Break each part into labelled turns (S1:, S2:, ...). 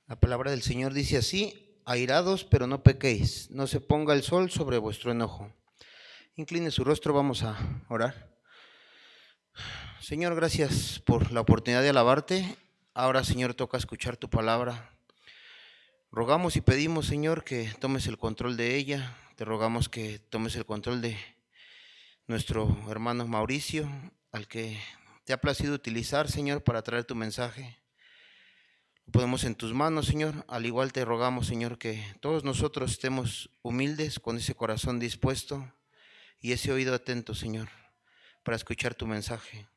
S1: La palabra del Señor dice así: airados, pero no pequéis, no se ponga el sol sobre vuestro enojo. Incline su rostro, vamos a orar. Señor, gracias por la oportunidad de alabarte. Ahora, Señor, toca escuchar tu palabra. Rogamos y pedimos, Señor, que tomes el control de ella. Te rogamos que tomes el control de nuestro hermano Mauricio, al que te ha placido utilizar, Señor, para traer tu mensaje. Lo ponemos en tus manos, Señor. Al igual te rogamos, Señor, que todos nosotros estemos humildes, con ese corazón dispuesto y ese oído atento, Señor, para escuchar tu mensaje.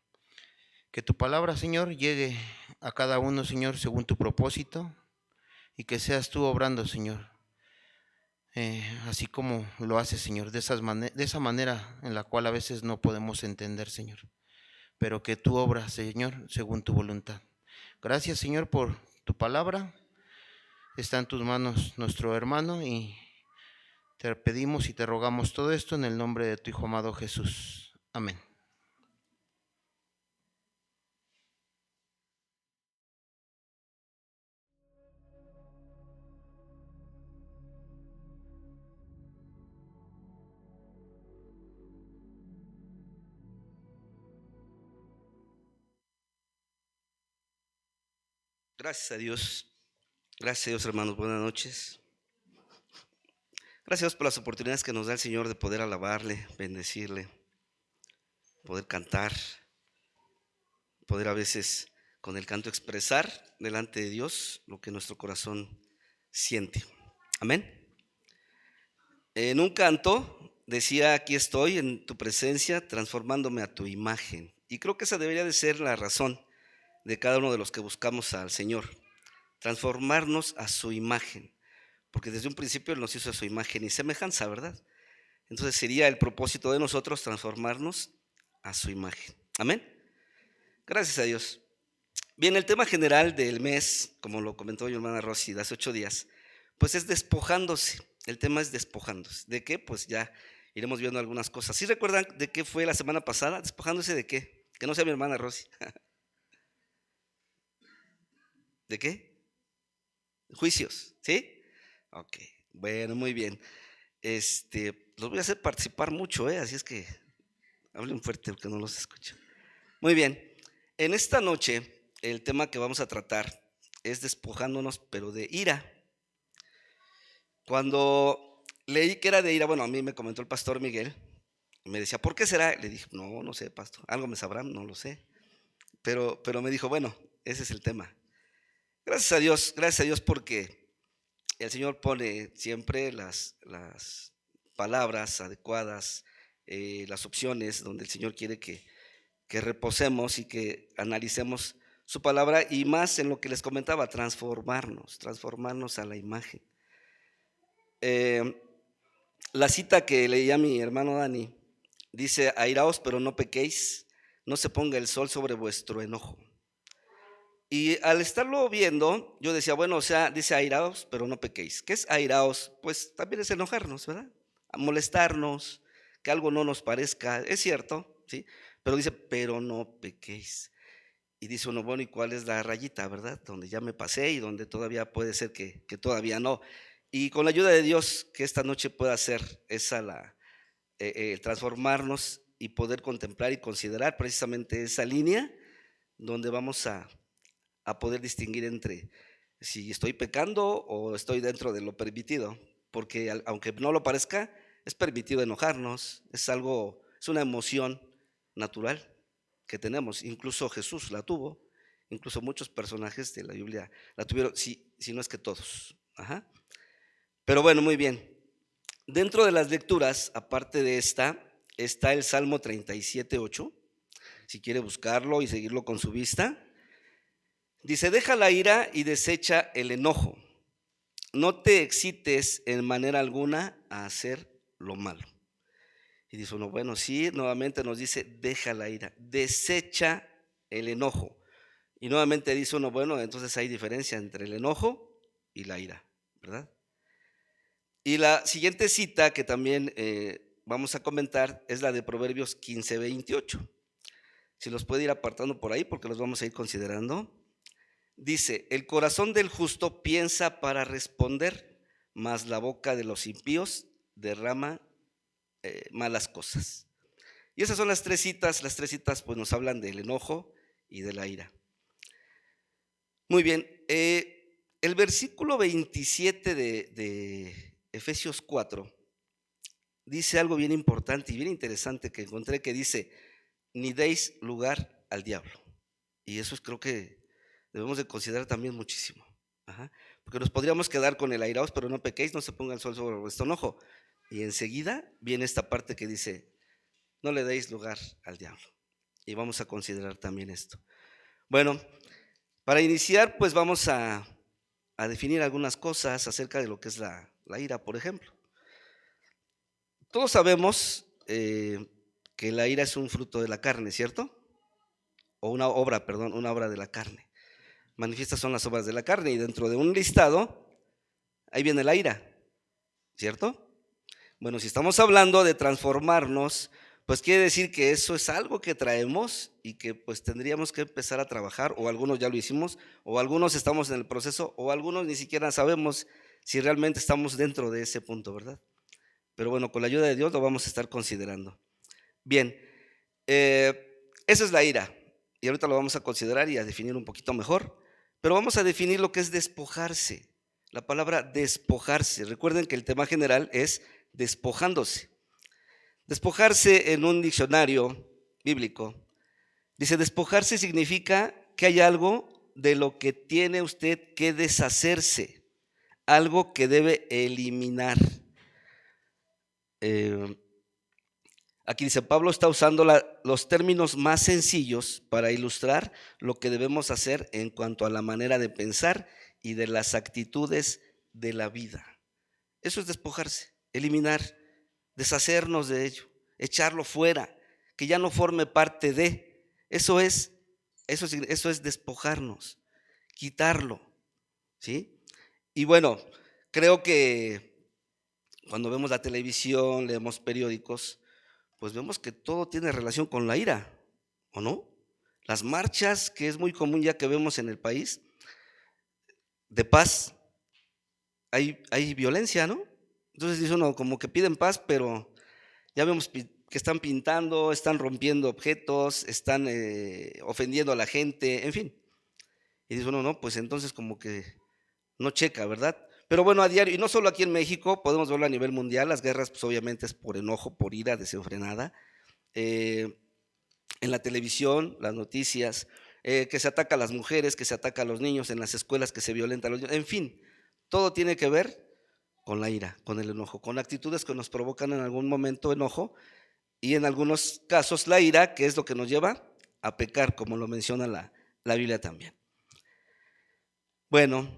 S1: Que tu palabra, Señor, llegue a cada uno, Señor, según tu propósito, y que seas tú obrando, Señor, así como lo haces, Señor, de esa manera en la cual a veces no podemos entender, Señor, pero que tú obras, Señor, según tu voluntad. Gracias, Señor, por tu palabra. Está en tus manos nuestro hermano y te pedimos y te rogamos todo esto en el nombre de tu Hijo amado Jesús. Amén.
S2: Gracias a Dios. Gracias a Dios, hermanos. Buenas noches. Gracias a Dios por las oportunidades que nos da el Señor de poder alabarle, bendecirle, poder cantar, poder a veces con el canto expresar delante de Dios lo que nuestro corazón siente. Amén. En un canto decía: aquí estoy en tu presencia, transformándome a tu imagen. Y creo que esa debería de ser la razón de cada uno de los que buscamos al Señor, transformarnos a su imagen, porque desde un principio Él nos hizo a su imagen y semejanza, ¿verdad? Entonces sería el propósito de nosotros transformarnos a su imagen. Amén. Gracias a Dios. Bien, el tema general del mes, como lo comentó mi hermana Rosy de hace 8 días, pues es despojándose. El tema es despojándose. ¿De qué? Pues ya iremos viendo algunas cosas. ¿Sí recuerdan de qué fue la semana pasada? ¿Despojándose de qué? Que no sea mi hermana Rosy. ¿De qué? Juicios, ¿sí? Ok, bueno, muy bien. Los voy a hacer participar mucho, así es que hablen fuerte porque no los escucho. Muy bien, en esta noche el tema que vamos a tratar es despojándonos, pero de ira. Cuando leí que era de ira, bueno, a mí me comentó el pastor Miguel, me decía: ¿por qué será? Le dije: no, no sé, pastor, algo me sabrán, no lo sé. Pero me dijo: bueno, ese es el tema. Gracias a Dios porque el Señor pone siempre las palabras adecuadas, las opciones donde el Señor quiere que reposemos y que analicemos su palabra, y más en lo que les comentaba, transformarnos a la imagen. La cita que leía mi hermano Dani dice: airaos, pero no pequéis, no se ponga el sol sobre vuestro enojo. Y al estarlo viendo, yo decía, bueno, o sea, dice airaos, pero no pequéis. ¿Qué es airaos? Pues también es enojarnos, ¿verdad? A molestarnos, que algo no nos parezca, es cierto, ¿sí? Pero dice: pero no pequéis. Y dice uno: bueno, ¿y cuál es la rayita, verdad? Donde ya me pasé y donde todavía puede ser que todavía no. Y con la ayuda de Dios, que esta noche pueda ser esa transformarnos y poder contemplar y considerar precisamente esa línea donde vamos a poder distinguir entre si estoy pecando o estoy dentro de lo permitido. Porque aunque no lo parezca, es permitido enojarnos, es una emoción natural que tenemos. Incluso Jesús la tuvo, incluso muchos personajes de la Biblia la tuvieron, si no es que todos. Ajá. Pero bueno, muy bien. Dentro de las lecturas, aparte de esta, está el Salmo 37:8. Si quiere buscarlo y seguirlo con su vista. Dice: deja la ira y desecha el enojo. No te excites en manera alguna a hacer lo malo. Y dice uno: bueno, sí, nuevamente nos dice: deja la ira, desecha el enojo. Y nuevamente dice uno: bueno, entonces hay diferencia entre el enojo y la ira, ¿verdad? Y la siguiente cita que también vamos a comentar es la de Proverbios 15:28. Si los puede ir apartando por ahí porque los vamos a ir considerando. Dice, el corazón del justo piensa para responder, mas la boca de los impíos derrama malas cosas. Y esas son las tres citas pues nos hablan del enojo y de la ira. Muy bien, el versículo 27 de Efesios 4 dice algo bien importante y bien interesante que encontré, que dice, ni deis lugar al diablo. Y eso creo que debemos de considerar también muchísimo. Ajá. Porque nos podríamos quedar con el airaos, pero no pequéis, no se ponga el sol sobre vuestro enojo. Y enseguida viene esta parte que dice, no le deis lugar al diablo. Y vamos a considerar también esto. Bueno, para iniciar, pues vamos a definir algunas cosas acerca de lo que es la ira, por ejemplo. Todos sabemos que la ira es un fruto de la carne, ¿cierto? O una obra de la carne. Manifiestas son las obras de la carne, y dentro de un listado, ahí viene la ira, ¿cierto? Bueno, si estamos hablando de transformarnos, pues quiere decir que eso es algo que traemos y que pues tendríamos que empezar a trabajar, o algunos ya lo hicimos, o algunos estamos en el proceso, o algunos ni siquiera sabemos si realmente estamos dentro de ese punto, ¿verdad? Pero bueno, con la ayuda de Dios lo vamos a estar considerando. Bien, esa es la ira, y ahorita lo vamos a considerar y a definir un poquito mejor, pero vamos a definir lo que es despojarse. La palabra despojarse, recuerden que el tema general es despojándose. Despojarse en un diccionario bíblico dice, despojarse significa que hay algo de lo que tiene usted que deshacerse, algo que debe eliminar. Aquí dice, Pablo está usando los términos más sencillos para ilustrar lo que debemos hacer en cuanto a la manera de pensar y de las actitudes de la vida. Eso es despojarse, eliminar, deshacernos de ello, echarlo fuera, que ya no forme parte de. Eso es despojarnos, quitarlo, ¿sí? Y bueno, creo que cuando vemos la televisión, leemos periódicos, pues vemos que todo tiene relación con la ira, ¿o no? Las marchas, que es muy común ya que vemos en el país, de paz, hay violencia, ¿no? Entonces dice uno, como que piden paz, pero ya vemos que están pintando, están rompiendo objetos, están ofendiendo a la gente, en fin. Y dice uno, no, pues entonces como que no checa, ¿verdad? Pero bueno, a diario, y no solo aquí en México, podemos verlo a nivel mundial, las guerras pues obviamente es por enojo, por ira desenfrenada. En la televisión, las noticias, que se ataca a las mujeres, que se ataca a los niños, en las escuelas que se violenta a los niños, en fin, todo tiene que ver con la ira, con el enojo, con actitudes que nos provocan en algún momento enojo, y en algunos casos la ira, que es lo que nos lleva a pecar, como lo menciona la Biblia también. Bueno,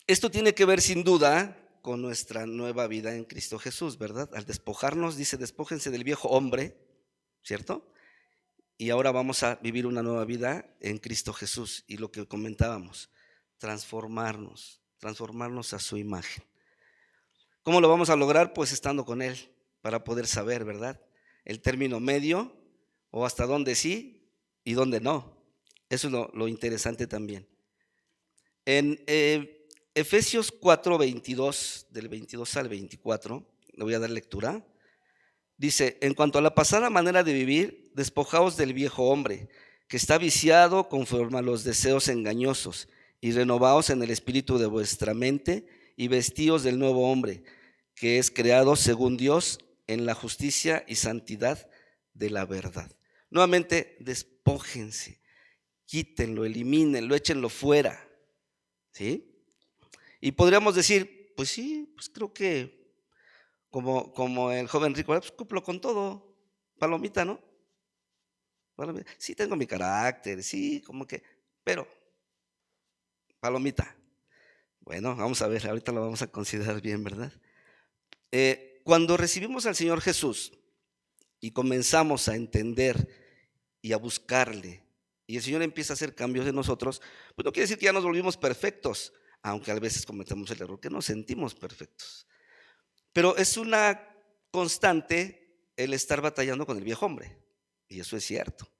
S2: esto tiene que ver sin duda con nuestra nueva vida en Cristo Jesús, ¿verdad? Al despojarnos, dice, despójense del viejo hombre, ¿cierto? Y ahora vamos a vivir una nueva vida en Cristo Jesús, y lo que comentábamos, transformarnos a su imagen. ¿Cómo lo vamos a lograr? Pues estando con Él, para poder saber, ¿verdad? El término medio, o hasta dónde sí y dónde no. Eso es lo interesante también. En Efesios 4:22, del 22 al 24, le voy a dar lectura. Dice, en cuanto a la pasada manera de vivir, despojaos del viejo hombre, que está viciado conforme a los deseos engañosos, y renovaos en el espíritu de vuestra mente, y vestíos del nuevo hombre, que es creado según Dios en la justicia y santidad de la verdad. Nuevamente, despójense, quítenlo, elimínenlo, échenlo fuera, ¿sí? Y podríamos decir, pues sí, pues creo que como el joven rico, pues cumplo con todo, palomita, ¿no? Palomita. Sí tengo mi carácter, sí, como que, pero, palomita. Bueno, vamos a ver, ahorita lo vamos a considerar bien, ¿verdad? Cuando recibimos al Señor Jesús y comenzamos a entender y a buscarle, y el Señor empieza a hacer cambios en nosotros, pues no quiere decir que ya nos volvimos perfectos, aunque a veces cometemos el error que nos sentimos perfectos. Pero es una constante el estar batallando con el viejo hombre, y eso es cierto.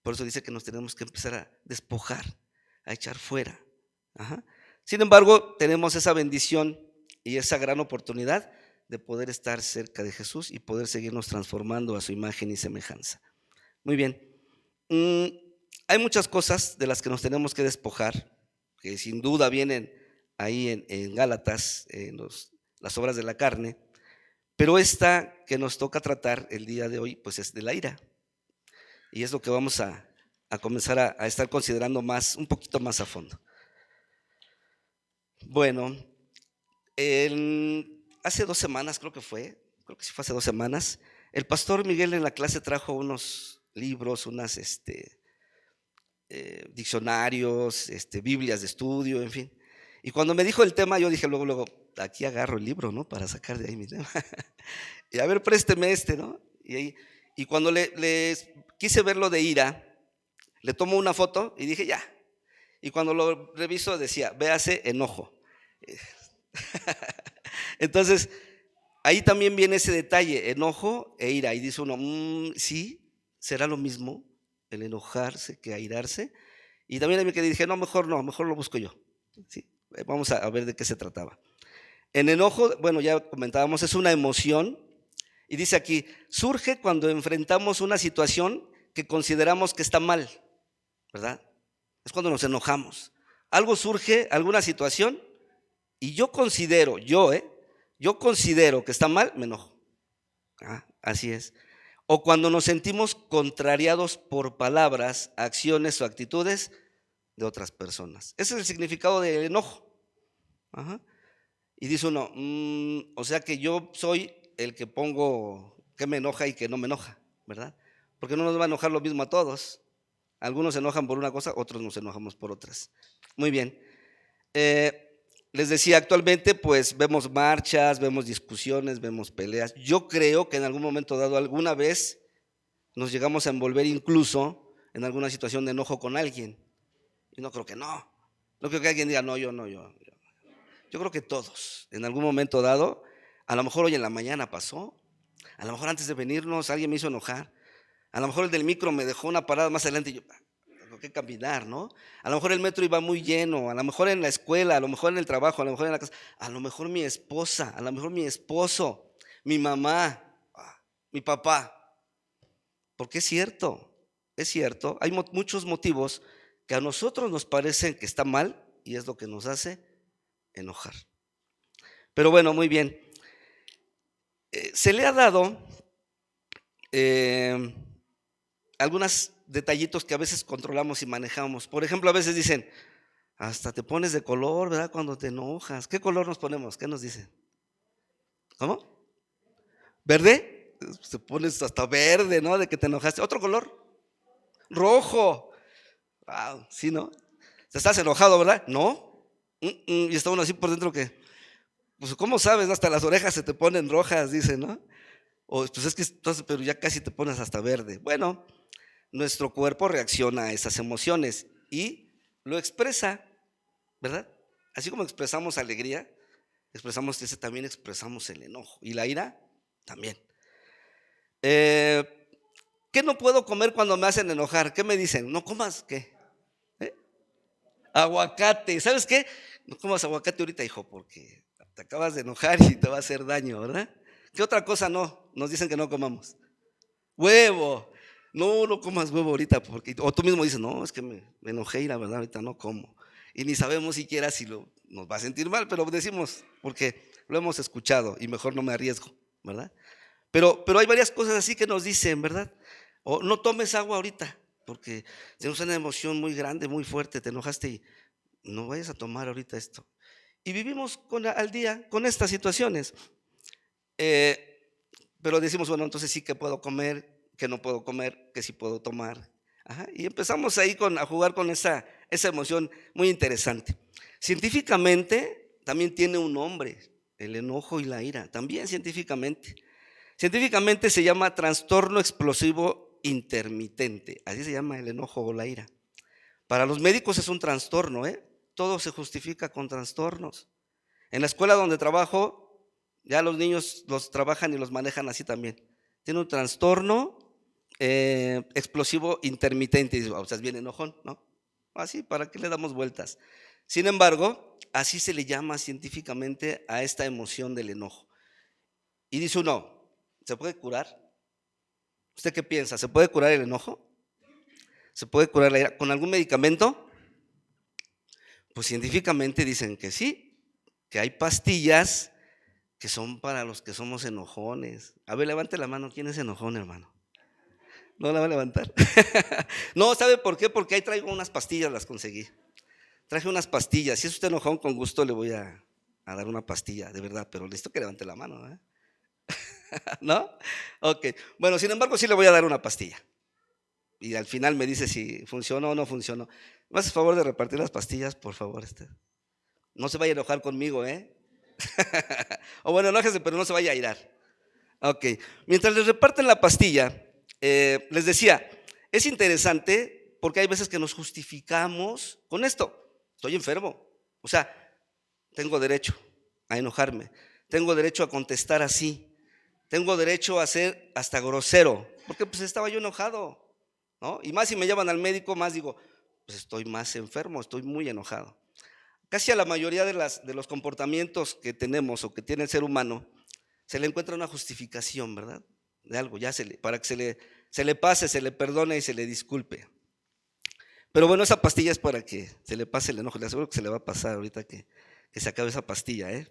S2: Por eso dice que nos tenemos que empezar a despojar, a echar fuera. Ajá. Sin embargo, tenemos esa bendición y esa gran oportunidad de poder estar cerca de Jesús y poder seguirnos transformando a su imagen y semejanza. Muy bien. Hay muchas cosas de las que nos tenemos que despojar, que sin duda vienen ahí en Gálatas, en las obras de la carne, pero esta que nos toca tratar el día de hoy, pues es de la ira. Y es lo que vamos a comenzar a estar considerando un poquito más a fondo. Bueno, hace 2 semanas creo que sí fue hace 2 semanas, el pastor Miguel en la clase trajo unos libros, unas diccionarios, Biblias de estudio, en fin. Y cuando me dijo el tema, yo dije luego, aquí agarro el libro, ¿no? Para sacar de ahí mi tema. Y a ver, présteme ¿no? Y cuando le quise ver lo de ira, le tomo una foto y dije, ya. Y cuando lo reviso decía, véase enojo. Entonces, ahí también viene ese detalle, enojo e ira. Y dice uno, sí, será lo mismo el enojarse que airarse. Y también a mí que dije, no, mejor lo busco yo. ¿Sí? Vamos a ver de qué se trataba. En enojo, bueno, ya comentábamos, es una emoción. Y dice aquí, surge cuando enfrentamos una situación que consideramos que está mal, ¿verdad? Es cuando nos enojamos. Algo surge, alguna situación, y yo considero que está mal, me enojo. Así es. O cuando nos sentimos contrariados por palabras, acciones o actitudes de otras personas. Ese es el significado del enojo. Ajá. Y dice uno, o sea que yo soy el que pongo que me enoja y que no me enoja, ¿verdad? Porque no nos va a enojar lo mismo a todos. Algunos se enojan por una cosa, otros nos enojamos por otras. Muy bien. Les decía, actualmente pues vemos marchas, vemos discusiones, vemos peleas. Yo creo que en algún momento dado, alguna vez nos llegamos a envolver incluso en alguna situación de enojo con alguien. Y no creo que no. No creo que alguien diga, no, yo no, yo. Yo creo que todos, en algún momento dado, a lo mejor hoy en la mañana pasó, a lo mejor antes de venirnos alguien me hizo enojar, a lo mejor el del micro me dejó una parada más adelante y yo tengo que caminar, ¿no? A lo mejor el metro iba muy lleno, a lo mejor en la escuela, a lo mejor en el trabajo, a lo mejor en la casa, a lo mejor mi esposa, a lo mejor mi esposo, mi mamá, mi papá. Porque es cierto, hay muchos motivos que a nosotros nos parecen que está mal y es lo que nos hace enojar. Pero bueno, muy bien. Se le ha dado algunos detallitos que a veces controlamos y manejamos. Por ejemplo, a veces dicen, hasta te pones de color, ¿verdad? Cuando te enojas. ¿Qué color nos ponemos? ¿Qué nos dicen? ¿Cómo? ¿Verde? Te pones hasta verde, ¿no? De que te enojaste. ¿Otro color? Rojo. Wow, sí, ¿no? ¿Te estás enojado, verdad? No. Y está uno así por dentro que, pues, ¿cómo sabes? Hasta las orejas se te ponen rojas, dicen, ¿no? O pues es que entonces, pero ya casi te pones hasta verde. Bueno, nuestro cuerpo reacciona a esas emociones y lo expresa, ¿verdad? Así como expresamos alegría, también expresamos el enojo y la ira también. ¿Qué no puedo comer cuando me hacen enojar? ¿Qué me dicen? No comas, ¿qué? Aguacate. ¿Sabes qué? No comas aguacate ahorita, hijo, porque te acabas de enojar y te va a hacer daño, ¿verdad? ¿Qué otra cosa no? Nos dicen que no comamos. Huevo. No comas huevo ahorita, porque, o tú mismo dices, no, es que me enojé y la verdad ahorita no como. Y ni sabemos siquiera si nos va a sentir mal, pero decimos, porque lo hemos escuchado y mejor no me arriesgo, ¿verdad? Pero hay varias cosas así que nos dicen, ¿verdad? O no tomes agua ahorita, porque tenemos una emoción muy grande, muy fuerte, te enojaste y no vayas a tomar ahorita esto. Y vivimos al día con estas situaciones. Pero decimos, bueno, entonces sí que puedo comer, que no puedo comer, que sí puedo tomar. Ajá, y empezamos ahí a jugar con esa emoción muy interesante. Científicamente también tiene un nombre, el enojo y la ira, también científicamente. Científicamente se llama trastorno explosivo intermitente, así se llama el enojo o la ira. Para los médicos es un trastorno, todo se justifica con trastornos. En la escuela donde trabajo, ya los niños los trabajan y los manejan así también. Tiene un trastorno explosivo intermitente. Y dices, wow, estás bien enojón, ¿no? Así, ¿para qué le damos vueltas? Sin embargo, así se le llama científicamente a esta emoción del enojo. Y dice uno, ¿se puede curar? ¿Usted qué piensa? ¿Se puede curar el enojo? ¿Se puede curar la ira con algún medicamento? Pues científicamente dicen que sí, que hay pastillas que son para los que somos enojones. A ver, levante la mano, ¿quién es enojón, hermano? ¿No la va a levantar? No, ¿sabe por qué? Porque ahí traigo unas pastillas, las conseguí. Traje unas pastillas. Si es usted enojón, con gusto le voy a dar una pastilla, de verdad, pero necesito que levante la mano, ¿eh? ¿No? Ok. Bueno, sin embargo, sí le voy a dar una pastilla. Y al final me dice si funcionó o no funcionó. ¿Me haces favor de repartir las pastillas, por favor? No se vaya a enojar conmigo, ¿eh? O bueno, enójese, pero no se vaya a irar. Ok. Mientras les reparten la pastilla, les decía, es interesante porque hay veces que nos justificamos con esto. Estoy enfermo. O sea, tengo derecho a enojarme. Tengo derecho a contestar así. Tengo derecho a ser hasta grosero. Porque pues estaba yo enojado, ¿no? Y más si me llevan al médico, más digo, pues estoy más enfermo, estoy muy enojado. Casi a la mayoría de los comportamientos que tenemos o que tiene el ser humano, se le encuentra una justificación, ¿verdad? De algo, ya para que se le pase, se le perdone y se le disculpe. Pero bueno, esa pastilla es para que se le pase el enojo. Le aseguro que se le va a pasar ahorita que se acabe esa pastilla, ¿eh?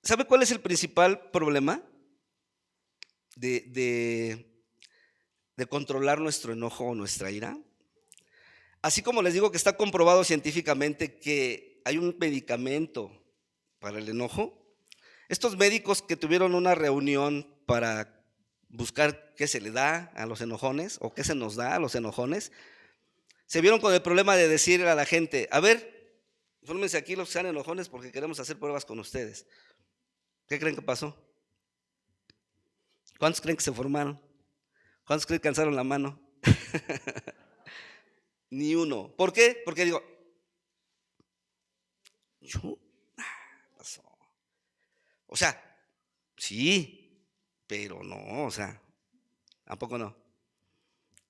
S2: ¿Sabe cuál es el principal problema de controlar nuestro enojo o nuestra ira? Así como les digo que está comprobado científicamente que hay un medicamento para el enojo, estos médicos que tuvieron una reunión para buscar qué se le da a los enojones o qué se nos da a los enojones, se vieron con el problema de decirle a la gente, a ver, fórmense aquí los que sean enojones porque queremos hacer pruebas con ustedes. ¿Qué creen que pasó? ¿Cuántos creen que se formaron? ¿Cuántos creen que alzaron la mano? Ni uno. ¿Por qué? Porque digo, ¿yo? Pasó. O sea, sí, pero no, o sea, ¿a poco no?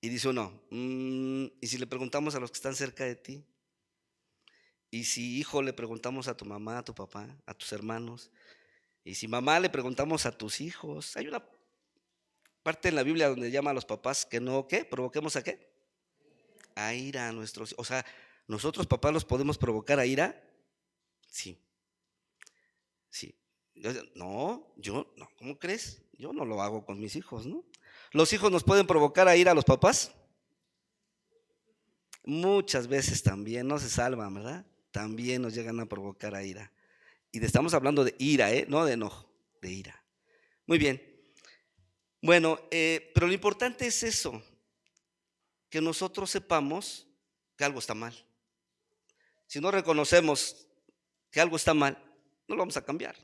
S2: Y dice uno, ¿y si le preguntamos a los que están cerca de ti? ¿Y si hijo le preguntamos a tu mamá, a tu papá, a tus hermanos? ¿Y si mamá le preguntamos a tus hijos? Hay una parte en la Biblia donde llama a los papás que no, ¿qué? ¿Provoquemos a qué? A ira a nuestros, o sea, ¿nosotros papás los podemos provocar a ira? Sí, sí. No, yo no, ¿cómo crees? Yo no lo hago con mis hijos, ¿no? ¿Los hijos nos pueden provocar a ira a los papás? Muchas veces también, no se salvan, ¿verdad? También nos llegan a provocar a ira. Y estamos hablando de ira, ¿eh? No de enojo, de ira. Muy bien. Bueno, pero lo importante es eso, que nosotros sepamos que algo está mal. Si no reconocemos que algo está mal, no lo vamos a cambiar.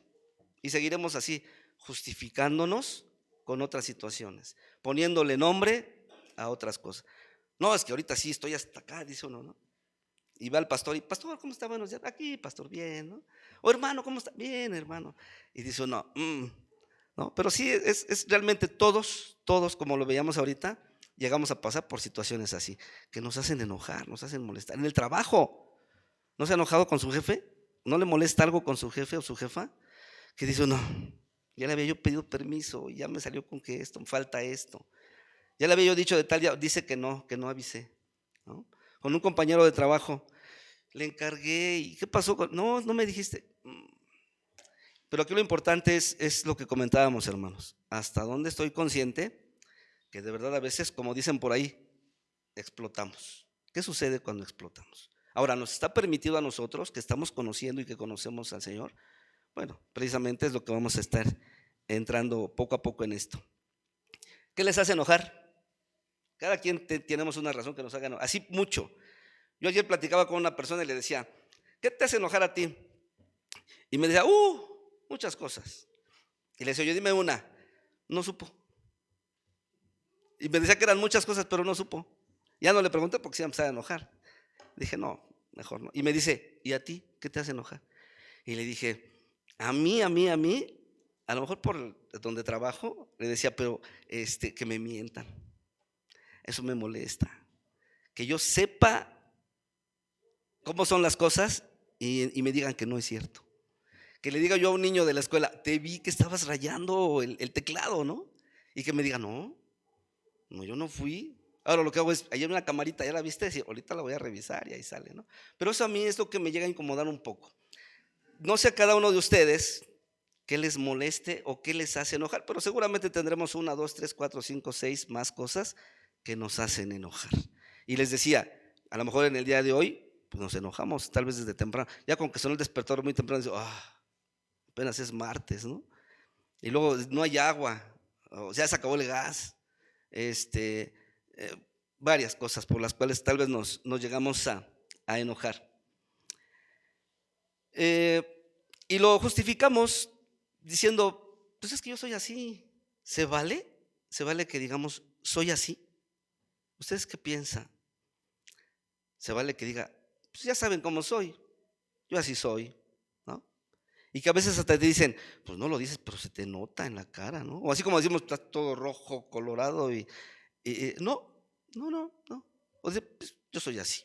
S2: Y seguiremos así, justificándonos con otras situaciones, poniéndole nombre a otras cosas. No, es que ahorita sí estoy hasta acá, dice uno, ¿no? Y va al pastor y, pastor, ¿cómo está? Buenos días. Aquí, pastor, bien, ¿no? O hermano, ¿cómo está? Bien, hermano. Y dice uno, ¿no? Pero sí, es realmente todos, como lo veíamos ahorita, llegamos a pasar por situaciones así, que nos hacen enojar, nos hacen molestar. En el trabajo, ¿no se ha enojado con su jefe? ¿No le molesta algo con su jefe o su jefa? Que dice uno, ya le había yo pedido permiso, ya me salió con que esto, falta esto. Ya le había yo dicho de tal, ya dice que no avisé, ¿no? Con un compañero de trabajo, le encargué, ¿y qué pasó? No me dijiste. Pero aquí lo importante es lo que comentábamos, hermanos. Hasta dónde estoy consciente que de verdad a veces, como dicen por ahí, explotamos. ¿Qué sucede cuando explotamos? Ahora, ¿nos está permitido a nosotros que estamos conociendo y que conocemos al Señor? Bueno, precisamente es lo que vamos a estar entrando poco a poco en esto. ¿Qué les hace enojar? Cada quien tenemos una razón que nos haga enojar. Así mucho. Yo ayer platicaba con una persona y le decía, ¿qué te hace enojar a ti? Y me decía, muchas cosas. Y le decía, yo dime una. No supo. Y me decía que eran muchas cosas, pero no supo. Ya no le pregunté porque se iba a empezar a enojar. Dije, no, mejor no. Y me dice, ¿y a ti qué te hace enojar? Y le dije, a mí, a lo mejor por donde trabajo, le decía, pero que me mientan. Eso me molesta. Que yo sepa cómo son las cosas y me digan que no es cierto. Que le diga yo a un niño de la escuela, te vi que estabas rayando el teclado, ¿no? Y que me diga, no, yo no fui. Ahora lo que hago es, ahí hay una camarita, ¿ya la viste? Sí, ahorita la voy a revisar y ahí sale, ¿no? Pero eso a mí es lo que me llega a incomodar un poco. No sé a cada uno de ustedes qué les moleste o qué les hace enojar, pero seguramente tendremos 1, 2, 3, 4, 5, 6 más cosas que nos hacen enojar. Y les decía, a lo mejor en el día de hoy, pues nos enojamos, tal vez desde temprano. Ya con que sonó el despertador muy temprano, digo, apenas es martes, ¿no? Y luego no hay agua, o sea, se acabó el gas, varias cosas por las cuales tal vez nos llegamos a enojar. Y lo justificamos diciendo, pues es que yo soy así. ¿Se vale? ¿Se vale que digamos, soy así? ¿Ustedes qué piensan? ¿Se vale que diga, pues ya saben cómo soy, yo así soy, ¿no? Y que a veces hasta te dicen, pues no lo dices, pero se te nota en la cara, ¿no? O así como decimos, estás todo rojo, colorado y no. O sea, pues, yo soy así.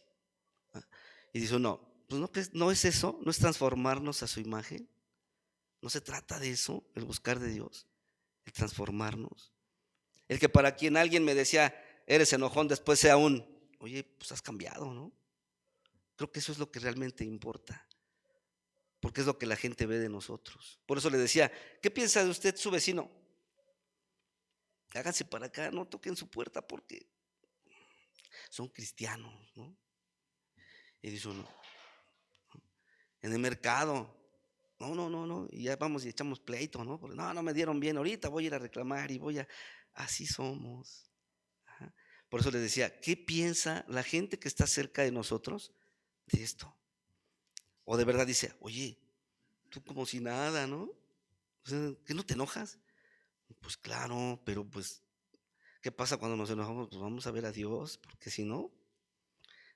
S2: Y dice uno, pues no es eso, no es transformarnos a su imagen. No se trata de eso, el buscar de Dios, el transformarnos. El que para quien alguien me decía, eres enojón, después sea oye, pues has cambiado, ¿no? Creo que eso es lo que realmente importa, porque es lo que la gente ve de nosotros. Por eso le decía, ¿qué piensa de usted su vecino? Háganse para acá, no toquen su puerta porque son cristianos, ¿no? Y dice uno, en el mercado, no, y ya vamos y echamos pleito, ¿no? Porque no me dieron bien, ahorita voy a ir a reclamar y así somos. Ajá. Por eso les decía, ¿qué piensa la gente que está cerca de nosotros de esto? O de verdad dice, oye, tú como si nada, ¿no? O sea, ¿qué no te enojas? Pues claro, pero pues, ¿qué pasa cuando nos enojamos? Pues vamos a ver a Dios, porque si no,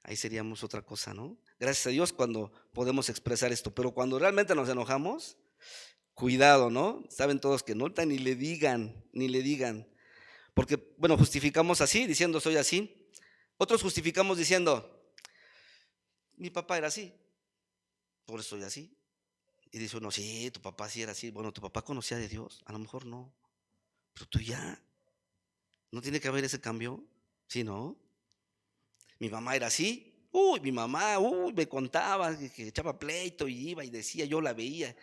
S2: ahí seríamos otra cosa, ¿no? Gracias a Dios cuando podemos expresar esto, pero cuando realmente nos enojamos, cuidado, ¿no? Saben todos que no, ni le digan, porque, bueno, justificamos así, diciendo soy así. Otros justificamos diciendo, mi papá era así, por eso soy así. Y dice uno, sí, tu papá sí era así. Bueno, tu papá conocía de Dios, a lo mejor no, pero tú ya. ¿No tiene que haber ese cambio? ¿Sí, no? Mi mamá era así. Mi mamá, me contaba que echaba pleito y iba y decía, yo la veía.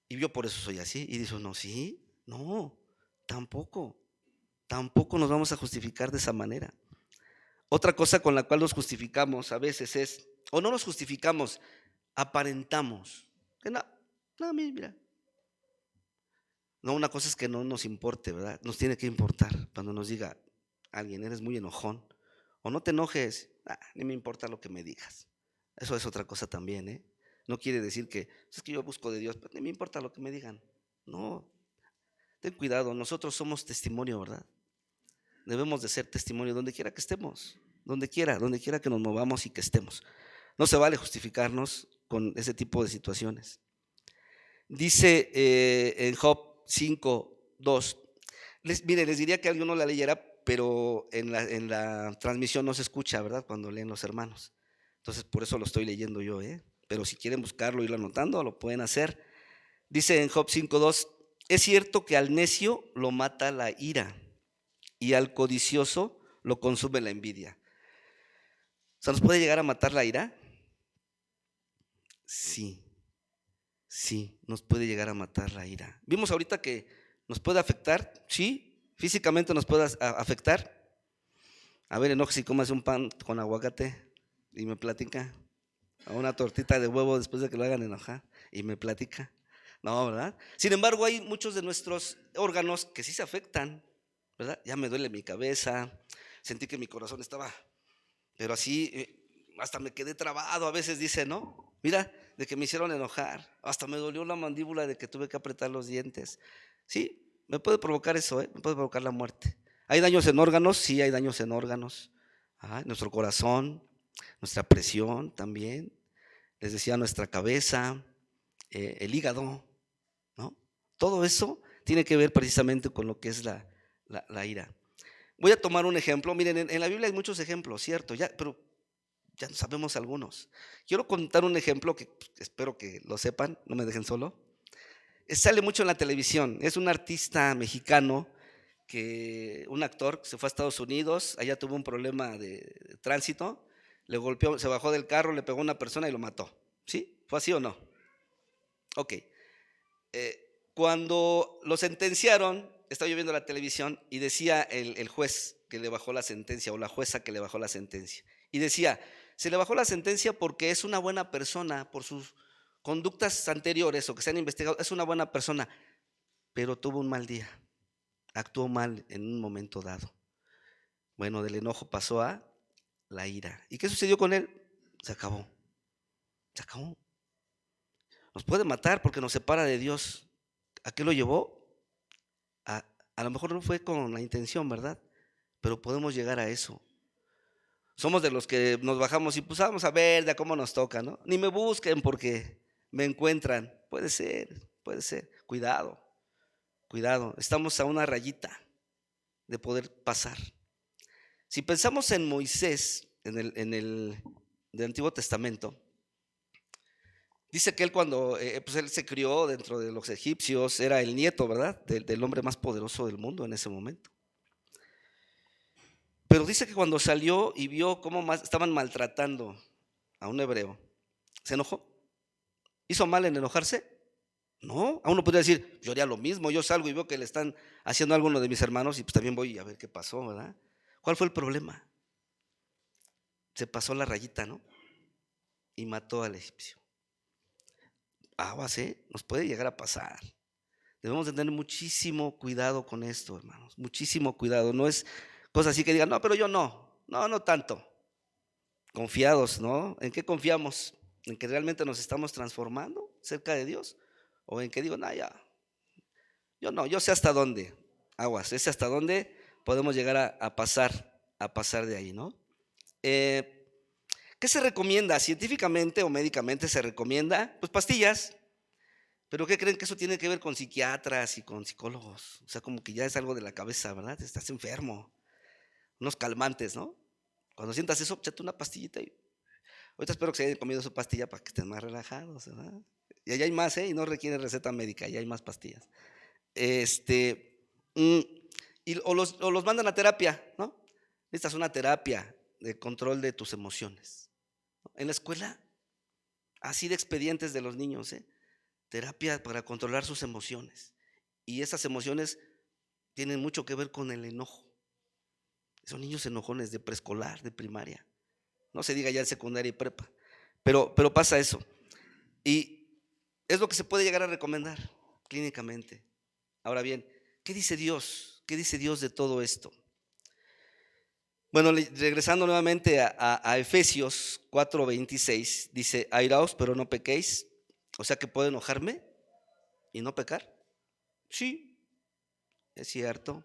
S2: Y yo por eso soy así. Y dice uno, sí, no, tampoco nos vamos a justificar de esa manera. Otra cosa con la cual nos justificamos a veces es, o no nos justificamos, aparentamos. Que no, mira. No, una cosa es que no nos importe, ¿verdad? Nos tiene que importar cuando nos diga alguien, eres muy enojón. O no te enojes, ni me importa lo que me digas. Eso es otra cosa también, ¿eh? No quiere decir que, es que yo busco de Dios, pero ni me importa lo que me digan. No, ten cuidado, nosotros somos testimonio, ¿verdad? Debemos de ser testimonio donde quiera que estemos, donde quiera que nos movamos y que estemos. No se vale justificarnos con ese tipo de situaciones. Dice en Job 5:2, mire, les diría que alguien no la leyera, pero en la transmisión no se escucha, ¿verdad? Cuando leen los hermanos. Entonces, por eso lo estoy leyendo yo, ¿eh? Pero si quieren buscarlo y irlo anotando, lo pueden hacer. Dice en Job 5:2, es cierto que al necio lo mata la ira y al codicioso lo consume la envidia. O sea, ¿nos puede llegar a matar la ira? Sí, nos puede llegar a matar la ira. Vimos ahorita que nos puede afectar, sí, físicamente nos puede afectar. A ver, enójese y cómase un pan con aguacate y me platica. A una tortita de huevo después de que lo hagan enojar y me platica. No, ¿verdad? Sin embargo, hay muchos de nuestros órganos que sí se afectan, ¿verdad? Ya me duele mi cabeza, sentí que mi corazón estaba, pero así, hasta me quedé trabado. A veces dice, ¿no? Mira, de que me hicieron enojar, hasta me dolió la mandíbula de que tuve que apretar los dientes. Sí, me puede provocar eso, me puede provocar la muerte. ¿Hay daños en órganos? Sí, hay daños en órganos. Nuestro corazón, nuestra presión también. Les decía, nuestra cabeza, el hígado, ¿no? Todo eso tiene que ver precisamente con lo que es la ira. Voy a tomar un ejemplo. Miren, en la Biblia hay muchos ejemplos, ¿cierto? Pero ya no sabemos algunos. Quiero contar un ejemplo que espero que lo sepan, no me dejen solo. Sale mucho en la televisión, es un artista mexicano, un actor que se fue a Estados Unidos, allá tuvo un problema de tránsito, le golpeó, se bajó del carro, le pegó a una persona y lo mató. ¿Sí? ¿Fue así o no? Ok. Cuando lo sentenciaron, estaba yo viendo la televisión y decía el juez que le bajó la sentencia o la jueza que le bajó la sentencia. Y decía, se le bajó la sentencia porque es una buena persona, por sus conductas anteriores o que se han investigado, es una buena persona, pero tuvo un mal día, actuó mal en un momento dado. Bueno, del enojo pasó a la ira. ¿Y qué sucedió con él? Se acabó. Se acabó. Nos puede matar porque nos separa de Dios. ¿A qué lo llevó? A lo mejor no fue con la intención, ¿verdad? Pero podemos llegar a eso. Somos de los que nos bajamos y pues vamos a ver de a cómo nos toca, ¿no? Ni me busquen porque me encuentran. Puede ser, puede ser. Cuidado, cuidado. Estamos a una rayita de poder pasar. Si pensamos en Moisés, del Antiguo Testamento, dice que él cuando pues él se crió dentro de los egipcios, era el nieto, ¿verdad? Del hombre más poderoso del mundo en ese momento. Pero dice que cuando salió y vio cómo estaban maltratando a un hebreo, se enojó. ¿Hizo mal en enojarse? No, a uno podría decir, yo haría lo mismo, yo salgo y veo que le están haciendo algo a uno de mis hermanos y pues también voy a ver qué pasó, ¿verdad? ¿Cuál fue el problema? Se pasó la rayita, ¿no? Y mató al egipcio. Aguas, nos puede llegar a pasar. Debemos de tener muchísimo cuidado con esto, hermanos, muchísimo cuidado. No es cosa así que digan, no, pero yo no tanto. Confiados, ¿no? ¿En qué confiamos? ¿En que realmente nos estamos transformando cerca de Dios? ¿O en que digo, no, ya, yo no, yo sé hasta dónde? Aguas, sé hasta dónde podemos llegar a pasar de ahí, ¿no? ¿Qué se recomienda? Científicamente o médicamente se recomienda, pues pastillas. Pero ¿qué creen que eso tiene que ver con psiquiatras y con psicólogos? O sea, como que ya es algo de la cabeza, ¿verdad? Estás enfermo. Unos calmantes, ¿no? Cuando sientas eso, échate una pastillita y ahorita espero que se hayan comido su pastilla para que estén más relajados, ¿verdad? Y allá hay más, y no requiere receta médica, ya hay más pastillas. Mm, o los mandan a terapia, ¿no? Necesitas una terapia de control de tus emociones. En la escuela, así de expedientes de los niños, terapia para controlar sus emociones. Y esas emociones tienen mucho que ver con el enojo. Son niños enojones de preescolar, de primaria. No se diga ya en secundaria y prepa. Pero pasa eso. Y es lo que se puede llegar a recomendar clínicamente. Ahora bien, ¿qué dice Dios? ¿Qué dice Dios de todo esto? Bueno, regresando nuevamente a Efesios 4:26, dice, airaos, pero no pequéis. O sea que puedo enojarme y no pecar. Sí, es cierto.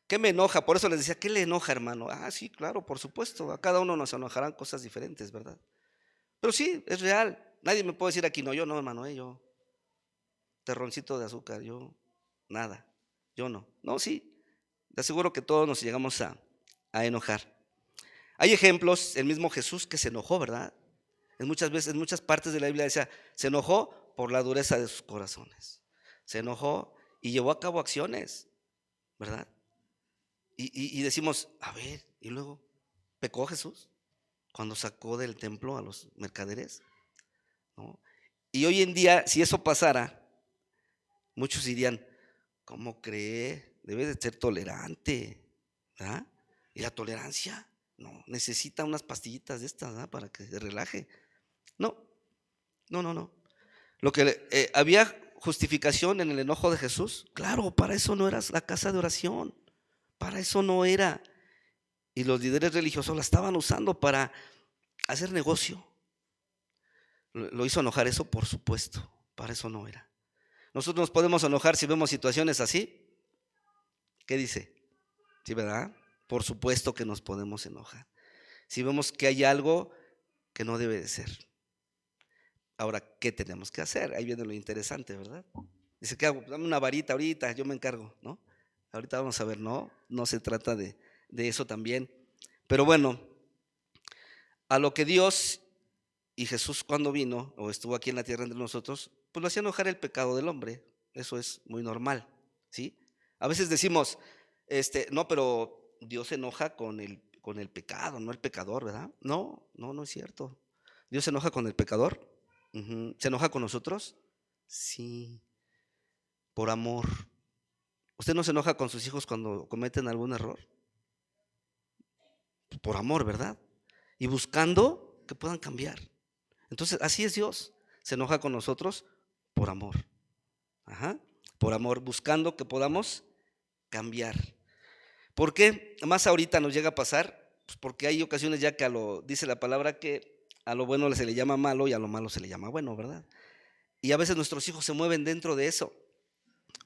S2: ¿Qué me enoja? Por eso les decía, ¿qué le enoja, hermano? Ah, sí, claro, por supuesto. A cada uno nos enojarán cosas diferentes, ¿verdad? Pero sí, es real. Nadie me puede decir aquí, no, yo no, hermano, yo, terroncito de azúcar, yo, nada, yo no. No, sí, te aseguro que todos nos llegamos a enojar. Hay ejemplos, el mismo Jesús que se enojó, ¿verdad? En muchas veces, en muchas partes de la Biblia decía, se enojó por la dureza de sus corazones. Se enojó y llevó a cabo acciones, ¿verdad? Y decimos, a ver, y luego, ¿pecó Jesús cuando sacó del templo a los mercaderes? ¿No? Y hoy en día, si eso pasara, muchos dirían, ¿cómo cree? Debe de ser tolerante, ¿verdad? ¿Y la tolerancia? No, necesita unas pastillitas de estas, ¿verdad? Para que se relaje. No, no, no, no. Lo que había justificación en el enojo de Jesús, claro, para eso no era la casa de oración, para eso no era. Y los líderes religiosos la estaban usando para hacer negocio. ¿Lo hizo enojar eso? Por supuesto, para eso no era. Nosotros nos podemos enojar si vemos situaciones así. ¿Qué dice? ¿Sí, verdad? Por supuesto que nos podemos enojar. Si vemos que hay algo que no debe de ser. Ahora, ¿qué tenemos que hacer? Ahí viene lo interesante, ¿verdad? Dice, ¿qué hago? Dame una varita ahorita, yo me encargo, ¿no? Ahorita vamos a ver, no se trata de eso también. Pero bueno, a lo que Dios y Jesús cuando vino o estuvo aquí en la tierra entre nosotros, pues lo hacía enojar el pecado del hombre. Eso es muy normal, ¿sí? A veces decimos, no, pero Dios se enoja con el pecado, no el pecador, ¿verdad? No, no, no es cierto. Dios se enoja con el pecador. ¿Se enoja con nosotros? Sí, por amor. ¿Usted no se enoja con sus hijos cuando cometen algún error? Por amor, ¿verdad? Y buscando que puedan cambiar. Entonces, así es Dios. Se enoja con nosotros por amor. Ajá, por amor, buscando que podamos cambiar. ¿Por qué? Más ahorita nos llega a pasar, pues porque hay ocasiones ya que dice la palabra que a lo bueno se le llama malo y a lo malo se le llama bueno, ¿verdad? Y a veces nuestros hijos se mueven dentro de eso,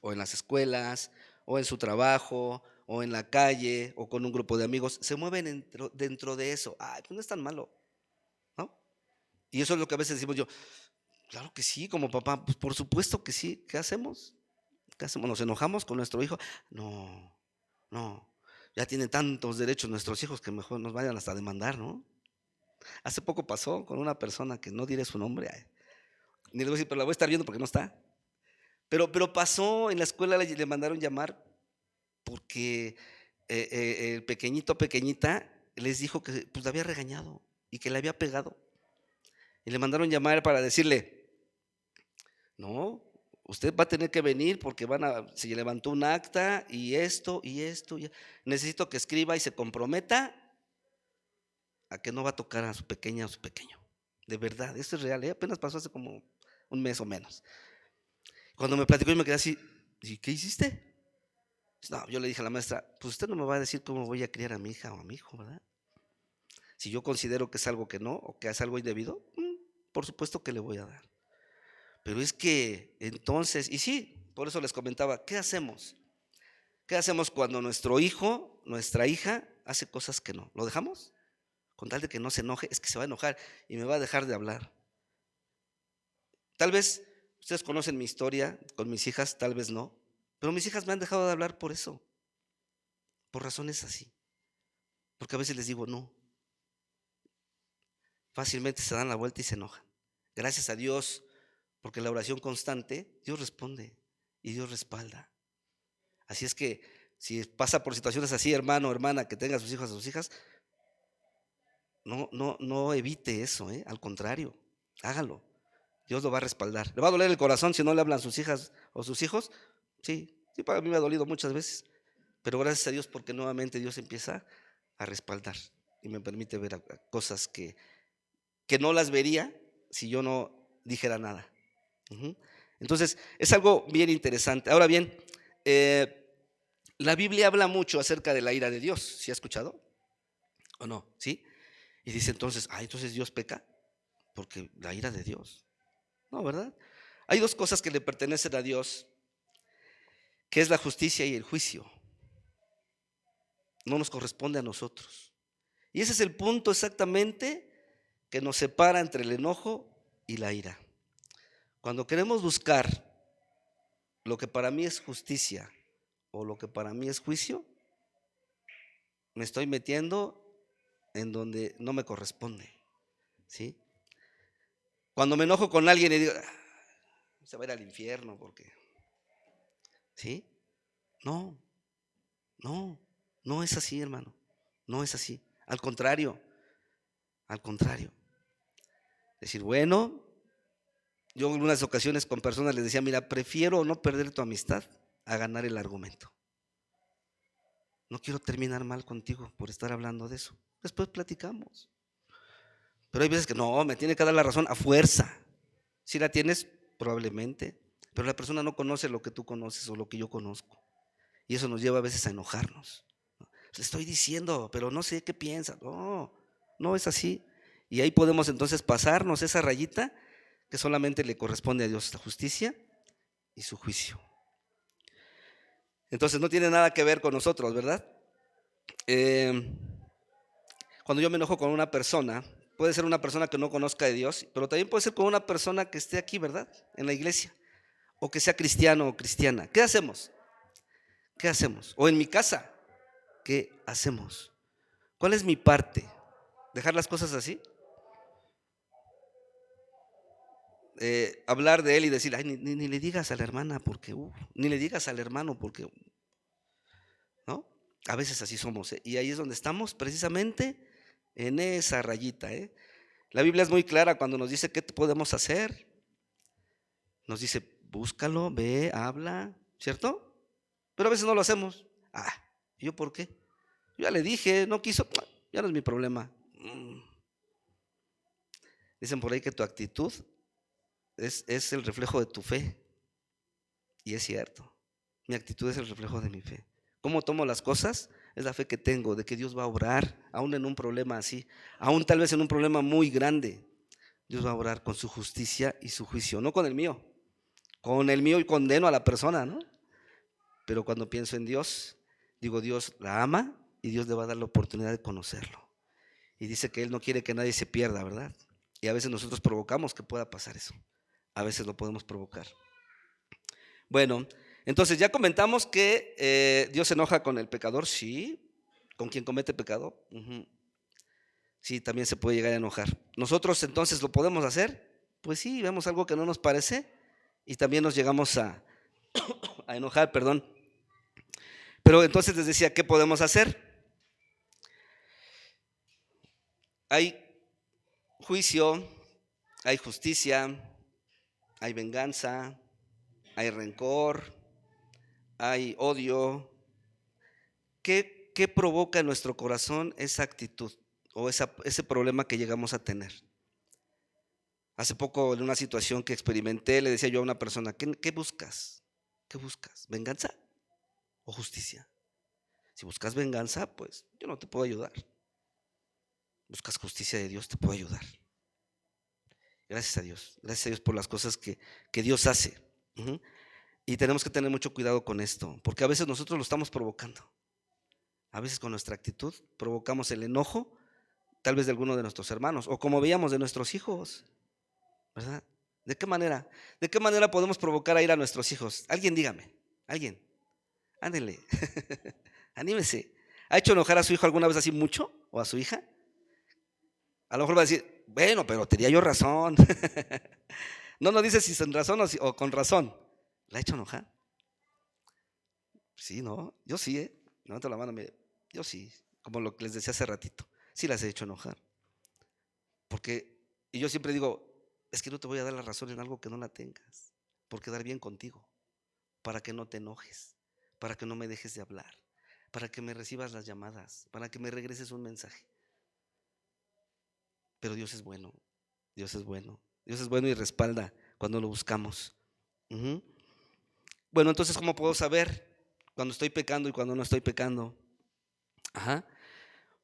S2: o en las escuelas, o en su trabajo, o en la calle, o con un grupo de amigos, se mueven dentro de eso. Ay, pues no es tan malo, ¿no? Y eso es lo que a veces decimos yo, claro que sí, como papá, pues por supuesto que sí. ¿Qué hacemos? ¿Qué hacemos? ¿Nos enojamos con nuestro hijo? No, no. Ya tienen tantos derechos nuestros hijos que mejor nos vayan hasta a demandar, ¿no? Hace poco pasó con una persona que no diré su nombre, ni le voy a decir, pero la voy a estar viendo porque no está. Pero pasó en la escuela, le mandaron llamar porque el pequeñito, pequeñita, les dijo que pues la había regañado y que le había pegado. Y le mandaron llamar para decirle, no, usted va a tener que venir porque se levantó un acta y esto y esto. Necesito que escriba y se comprometa a que no va a tocar a su pequeña o su pequeño. De verdad, esto es real, apenas pasó hace como un mes o menos. Cuando me platicó yo me quedé así, ¿y qué hiciste? No, yo le dije a la maestra, pues usted no me va a decir cómo voy a criar a mi hija o a mi hijo, ¿verdad? Si yo considero que es algo que no o que es algo indebido, por supuesto que le voy a dar. Pero es que entonces, y sí, por eso les comentaba, ¿qué hacemos? ¿Qué hacemos cuando nuestro hijo, nuestra hija hace cosas que no? ¿Lo dejamos? Con tal de que no se enoje, es que se va a enojar y me va a dejar de hablar. Tal vez ustedes conocen mi historia con mis hijas, tal vez no, pero mis hijas me han dejado de hablar por eso, por razones así. Porque a veces les digo no. Fácilmente se dan la vuelta y se enojan. Gracias a Dios, porque la oración constante, Dios responde y Dios respalda. Así es que si pasa por situaciones así, hermano o hermana, que tenga a sus hijos o sus hijas, no evite eso, al contrario, hágalo. Dios lo va a respaldar. ¿Le va a doler el corazón si no le hablan sus hijas o sus hijos? Sí, para mí me ha dolido muchas veces. Pero gracias a Dios porque nuevamente Dios empieza a respaldar y me permite ver cosas que no las vería si yo no dijera nada. Entonces, es algo bien interesante. Ahora bien, la Biblia habla mucho acerca de la ira de Dios. ¿Sí ha escuchado? ¿O no? ¿Sí? Y dice entonces, entonces Dios peca porque la ira de Dios. No, ¿verdad? Hay dos cosas que le pertenecen a Dios, que es la justicia y el juicio. No nos corresponde a nosotros. Y ese es el punto exactamente que nos separa entre el enojo y la ira. Cuando queremos buscar lo que para mí es justicia o lo que para mí es juicio, me estoy metiendo en donde no me corresponde, ¿sí? Cuando me enojo con alguien y digo, se va a ir al infierno porque, ¿sí? No, no es así, hermano, no es así. Al contrario. Decir, bueno, yo en unas ocasiones con personas les decía, mira, prefiero no perder tu amistad a ganar el argumento. No quiero terminar mal contigo por estar hablando de eso. Después platicamos. Pero hay veces que no, me tiene que dar la razón a fuerza. Si la tienes, probablemente, pero la persona no conoce lo que tú conoces o lo que yo conozco. Y eso nos lleva a veces a enojarnos. Le estoy diciendo, pero no sé qué piensa. No es así. Y ahí podemos entonces pasarnos esa rayita que solamente le corresponde a Dios, la justicia y su juicio. Entonces no tiene nada que ver con nosotros, ¿verdad? Cuando yo me enojo con una persona, puede ser una persona que no conozca de Dios, pero también puede ser con una persona que esté aquí, ¿verdad? En la iglesia, o que sea cristiano o cristiana. ¿Qué hacemos? O en mi casa, ¿qué hacemos? ¿Cuál es mi parte? ¿Dejar las cosas así? hablar de él y decir, ay, ni le digas a la hermana porque, ni le digas al hermano porque, ¿no? A veces así somos, ¿eh? Y ahí es donde estamos precisamente en esa rayita, ¿eh? La Biblia es muy clara cuando nos dice qué podemos hacer. Nos dice, búscalo, ve, habla, ¿cierto? Pero a veces no lo hacemos. Ah, ¿yo por qué? Yo ya le dije, no quiso, ya no es mi problema. Dicen por ahí que tu actitud es el reflejo de tu fe. Y es cierto, mi actitud es el reflejo de mi fe. ¿Cómo tomo las cosas? Es la fe que tengo de que Dios va a obrar, aún en un problema así, aún tal vez en un problema muy grande. Dios va a obrar con su justicia y su juicio, no con el mío. Con el mío y condeno a la persona, ¿no? Pero cuando pienso en Dios, digo, Dios la ama y Dios le va a dar la oportunidad de conocerlo. Y dice que Él no quiere que nadie se pierda, ¿verdad? Y a veces nosotros provocamos que pueda pasar eso. A veces lo podemos provocar. Bueno, entonces ya comentamos que Dios se enoja con el pecador, sí. Con quien comete pecado, sí, también se puede llegar a enojar. ¿Nosotros entonces lo podemos hacer? Pues sí, vemos algo que no nos parece y también nos llegamos a enojar, perdón. Pero entonces les decía, ¿qué podemos hacer? Hay juicio, hay justicia, hay venganza, hay rencor, hay odio. ¿Qué provoca en nuestro corazón esa actitud o ese problema que llegamos a tener? Hace poco, en una situación que experimenté, le decía yo a una persona, ¿qué buscas? ¿Qué buscas? ¿Venganza o justicia? Si buscas venganza, pues yo no te puedo ayudar. Buscas justicia de Dios, te puedo ayudar. Gracias a Dios por las cosas que Dios hace. Y tenemos que tener mucho cuidado con esto, porque a veces nosotros lo estamos provocando. A veces con nuestra actitud provocamos el enojo, tal vez de alguno de nuestros hermanos, o como veíamos de nuestros hijos, ¿verdad? ¿De qué manera? ¿De qué manera podemos provocar a ir a nuestros hijos? Alguien dígame, alguien, ándele, anímese. ¿Ha hecho enojar a su hijo alguna vez así mucho? ¿O a su hija? A lo mejor va a decir, bueno, pero tenía yo razón. No dice si sin razón o con razón. ¿La ha hecho enojar? Sí, no, yo sí, levanto la mano, mire, yo sí, como lo que les decía hace ratito, sí las he hecho enojar. Y yo siempre digo, es que no te voy a dar la razón en algo que no la tengas, por quedar bien contigo, para que no te enojes, para que no me dejes de hablar, para que me recibas las llamadas, para que me regreses un mensaje. Pero Dios es bueno, Dios es bueno, Dios es bueno y respalda cuando lo buscamos. Bueno, entonces, ¿cómo puedo saber cuando estoy pecando y cuando no estoy pecando?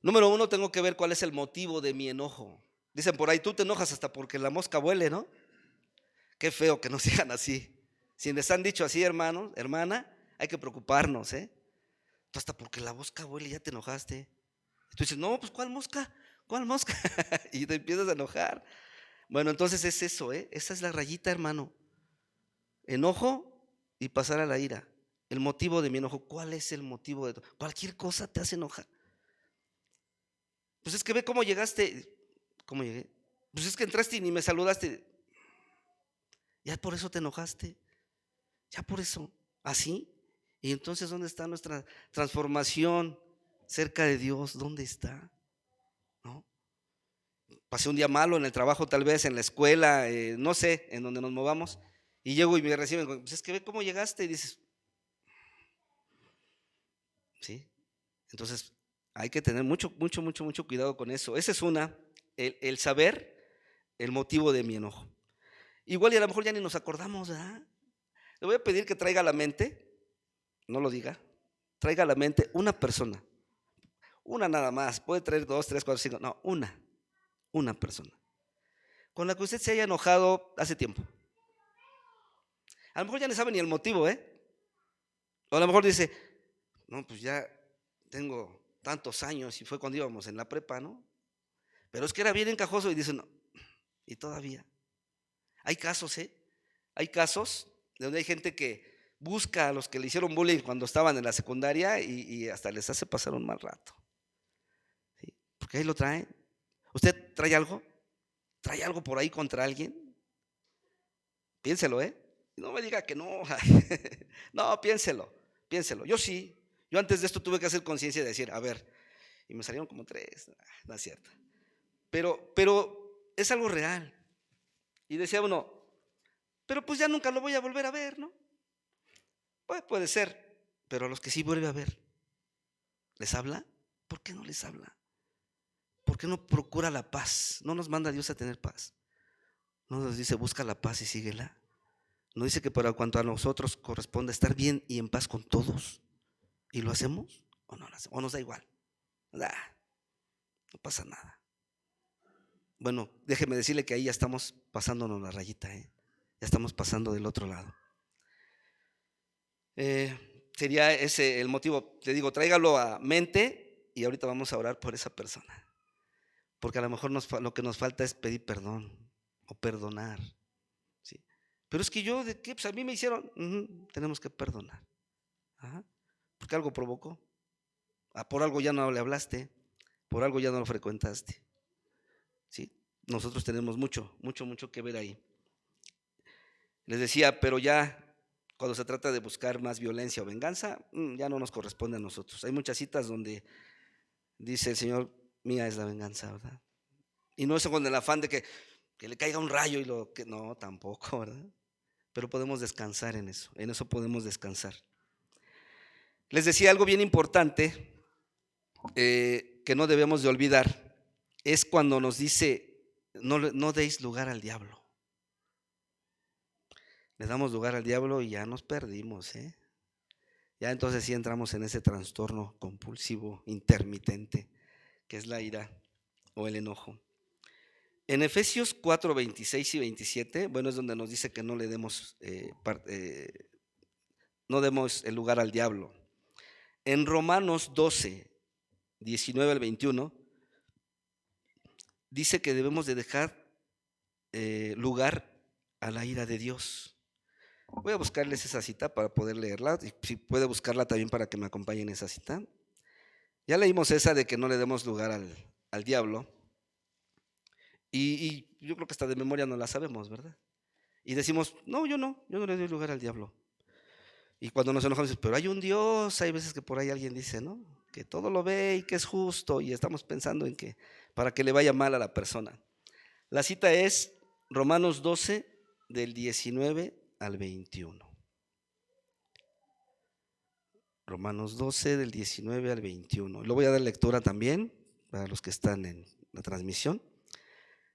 S2: Número 1, tengo que ver cuál es el motivo de mi enojo. Dicen por ahí, tú te enojas hasta porque la mosca huele, ¿no? Qué feo que nos digan así. Si les han dicho así, hermano, hermana, hay que preocuparnos, ¿eh? Tú hasta porque la mosca huele ya te enojaste. Y tú dices, no, pues ¿cuál mosca? ¿Cuál mosca? Y te empiezas a enojar. Bueno, entonces es eso, ¿eh? Esa es la rayita, hermano. Enojo y pasar a la ira. El motivo de mi enojo, ¿cuál es el motivo de todo? Cualquier cosa te hace enojar. Pues es que ve cómo llegaste. ¿Cómo llegué? Pues es que entraste y ni me saludaste. Ya por eso te enojaste. Ya por eso. ¿Así? Y entonces, ¿dónde está nuestra transformación cerca de Dios? ¿Dónde está? ¿No? Pasé un día malo en el trabajo, tal vez en la escuela, no sé, en donde nos movamos. Y llego y me reciben. Pues es que ve cómo llegaste. Y dices, ¿sí? Entonces, hay que tener mucho cuidado con eso. Esa es el saber el motivo de mi enojo. Igual y a lo mejor ya ni nos acordamos, ¿verdad? Le voy a pedir que traiga a la mente, no lo diga, traiga a la mente una persona. Una nada más, puede traer 2, 3, 4, 5, no, una persona. Con la que usted se haya enojado hace tiempo. A lo mejor ya no sabe ni el motivo, ¿eh? O a lo mejor dice, no, pues ya tengo tantos años y fue cuando íbamos en la prepa, ¿no? Pero es que era bien encajoso y dice, no, y todavía. Hay casos, Hay casos de donde hay gente que busca a los que le hicieron bullying cuando estaban en la secundaria y hasta les hace pasar un mal rato. ¿Sí? Porque ahí lo traen. ¿Usted trae algo? ¿Trae algo por ahí contra alguien? Piénselo, ¿eh? No me diga que no. No, piénselo. Yo sí. Yo antes de esto tuve que hacer conciencia de decir, a ver, y me salieron como 3. No es cierto. Pero es algo real. Y decía uno, pero pues ya nunca lo voy a volver a ver, ¿no? Pues puede ser, pero a los que sí vuelve a ver, ¿les habla? ¿Por qué no les habla? ¿Por qué no procura la paz? No nos manda Dios a tener paz. No nos dice, busca la paz y síguela. No dice que para cuanto a nosotros corresponde estar bien y en paz con todos. ¿Y lo hacemos? ¿O no lo hacemos? ¿O nos da igual? No pasa nada. Bueno, déjeme decirle que ahí ya estamos pasándonos la rayita, ¿eh? Ya estamos pasando del otro lado. Sería ese el motivo. Te digo, tráigalo a mente y ahorita vamos a orar por esa persona. Porque a lo mejor lo que nos falta es pedir perdón o perdonar. ¿Sí? Pero es que yo, ¿de qué? Pues a mí me hicieron, tenemos que perdonar. Ajá. Porque algo provocó. Por algo ya no le hablaste, por algo ya no lo frecuentaste. ¿Sí? Nosotros tenemos mucho que ver ahí. Les decía, pero ya cuando se trata de buscar más violencia o venganza, ya no nos corresponde a nosotros. Hay muchas citas donde dice el Señor, mía es la venganza, ¿verdad? Y no es con el afán de que le caiga un rayo y lo que no, tampoco, ¿verdad? Pero podemos descansar en eso podemos descansar. Les decía algo bien importante que no debemos de olvidar, es cuando nos dice, no deis lugar al diablo. Le damos lugar al diablo y ya nos perdimos, ¿eh? Ya entonces sí entramos en ese trastorno compulsivo intermitente, que es la ira o el enojo. En Efesios 4, 26 y 27, bueno, es donde nos dice que no le demos, no demos el lugar al diablo. En Romanos 12, 19 al 21, dice que debemos de dejar lugar a la ira de Dios. Voy a buscarles esa cita para poder leerla, y si puede buscarla también para que me acompañen esa cita. Ya leímos esa de que no le demos lugar al diablo, y yo creo que hasta de memoria no la sabemos, ¿verdad? Y decimos, no le doy lugar al diablo. Y cuando nos enojamos, pero hay un Dios, hay veces que por ahí alguien dice, ¿no? Que todo lo ve y que es justo, y estamos pensando en que para que le vaya mal a la persona. La cita es Romanos 12, del 19 al 21. Romanos 12, del 19 al 21. Lo voy a dar lectura también para los que están en la transmisión.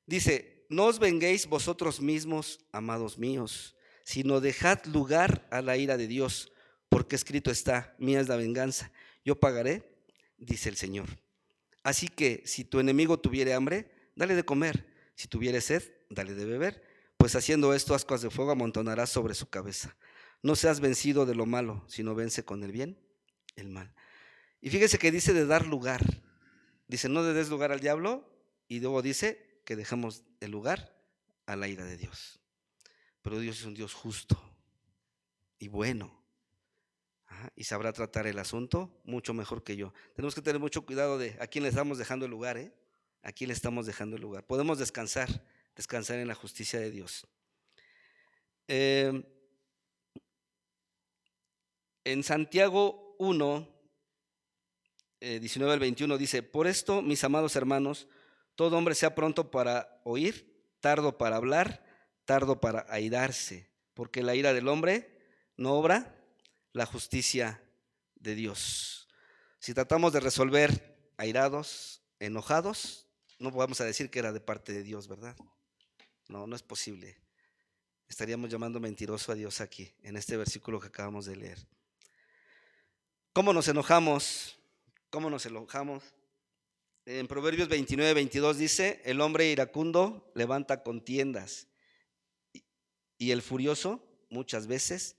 S2: Dice, no os venguéis vosotros mismos, amados míos, sino dejad lugar a la ira de Dios, porque escrito está, mía es la venganza, yo pagaré, dice el Señor. Así que si tu enemigo tuviere hambre, dale de comer, si tuviere sed, dale de beber, pues haciendo esto ascuas de fuego amontonarás sobre su cabeza. No seas vencido de lo malo, sino vence con el bien el mal. Y fíjese que dice de dar lugar. Dice, no le des lugar al diablo, y luego dice que dejamos el lugar a la ira de Dios. Pero Dios es un Dios justo y bueno. Y sabrá tratar el asunto mucho mejor que yo. Tenemos que tener mucho cuidado de a quién le estamos dejando el lugar, ¿eh? A quién le estamos dejando el lugar. Podemos descansar en la justicia de Dios. En Santiago 1, 19 al 21 dice, por esto, mis amados hermanos, todo hombre sea pronto para oír, tardo para hablar, tardo para airarse, porque la ira del hombre no obra la justicia de Dios. Si tratamos de resolver airados, enojados, no vamos a decir que era de parte de Dios, ¿verdad? No es posible. Estaríamos llamando mentiroso a Dios aquí, en este versículo que acabamos de leer. ¿Cómo nos enojamos? En Proverbios 29, 22 dice, el hombre iracundo levanta contiendas y el furioso muchas veces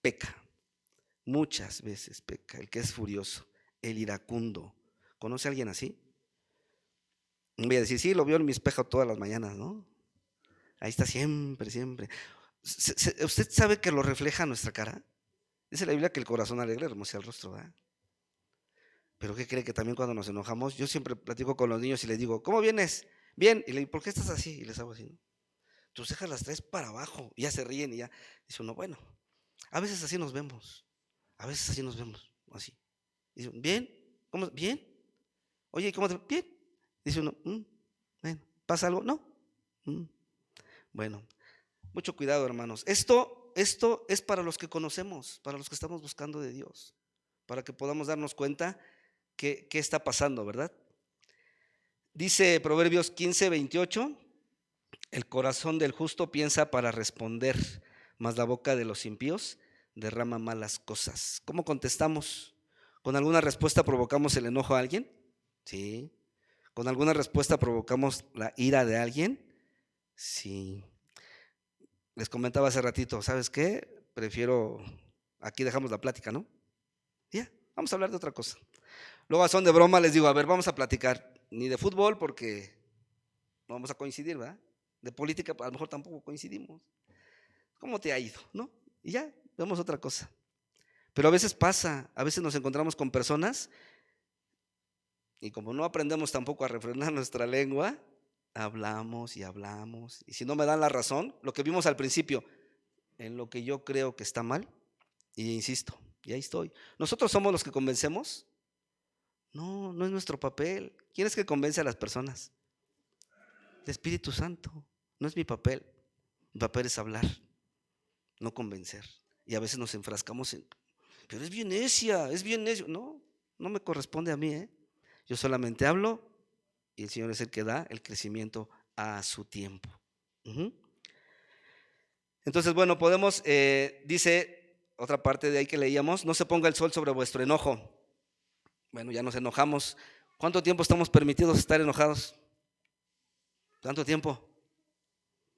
S2: peca. Muchas veces peca el que es furioso, el iracundo. ¿Conoce a alguien así? Voy a decir, sí, lo veo en mi espejo todas las mañanas, ¿no? Ahí está siempre. ¿Usted sabe que lo refleja nuestra cara? Dice la Biblia que el corazón alegre hermosea el rostro, ¿verdad? Pero ¿qué cree que también cuando nos enojamos? Yo siempre platico con los niños y les digo, ¿cómo vienes? Bien. Y le digo, ¿por qué estás así? Y les hago así, ¿no? tus cejas las traes para abajo. Y ya se ríen y ya dice uno, bueno, a veces así nos vemos, así. Dice, ¿bien? ¿Cómo? ¿Bien? Oye, ¿cómo te? Bien. Dice uno, bueno, ¿pasa algo? No. Bueno, mucho cuidado, hermanos. Esto es para los que conocemos, para los que estamos buscando de Dios, para que podamos darnos cuenta qué está pasando, ¿verdad? Dice Proverbios 15:28, el corazón del justo piensa para responder, mas la boca de los impíos derrama malas cosas. ¿Cómo contestamos? ¿Con alguna respuesta provocamos el enojo a alguien? Sí. ¿Con alguna respuesta provocamos la ira de alguien? Sí. Les comentaba hace ratito, ¿sabes qué? Aquí dejamos la plática, ¿no? Ya, vamos a hablar de otra cosa. Luego a son de broma les digo, a ver, vamos a platicar, ni de fútbol porque no vamos a coincidir, ¿verdad? De política a lo mejor tampoco coincidimos. ¿Cómo te ha ido? ¿No? Y ya, vemos otra cosa. Pero a veces pasa, a veces nos encontramos con personas y como no aprendemos tampoco a refrenar nuestra lengua, hablamos y hablamos. Y si no me dan la razón, lo que vimos al principio, en lo que yo creo que está mal, y insisto, y ahí estoy. ¿Nosotros somos los que convencemos? No, no es nuestro papel. ¿Quién es que convence a las personas? El Espíritu Santo. No es mi papel. Mi papel es hablar, no convencer. Y a veces nos enfrascamos en, pero es bien necia, es bien necio. No, no me corresponde a mí, ¿eh? Yo solamente hablo y el Señor es el que da el crecimiento a su tiempo. Entonces, bueno, podemos, dice otra parte de ahí que leíamos, no se ponga el sol sobre vuestro enojo. Bueno, ya nos enojamos. ¿Cuánto tiempo estamos permitidos estar enojados? ¿Cuánto tiempo?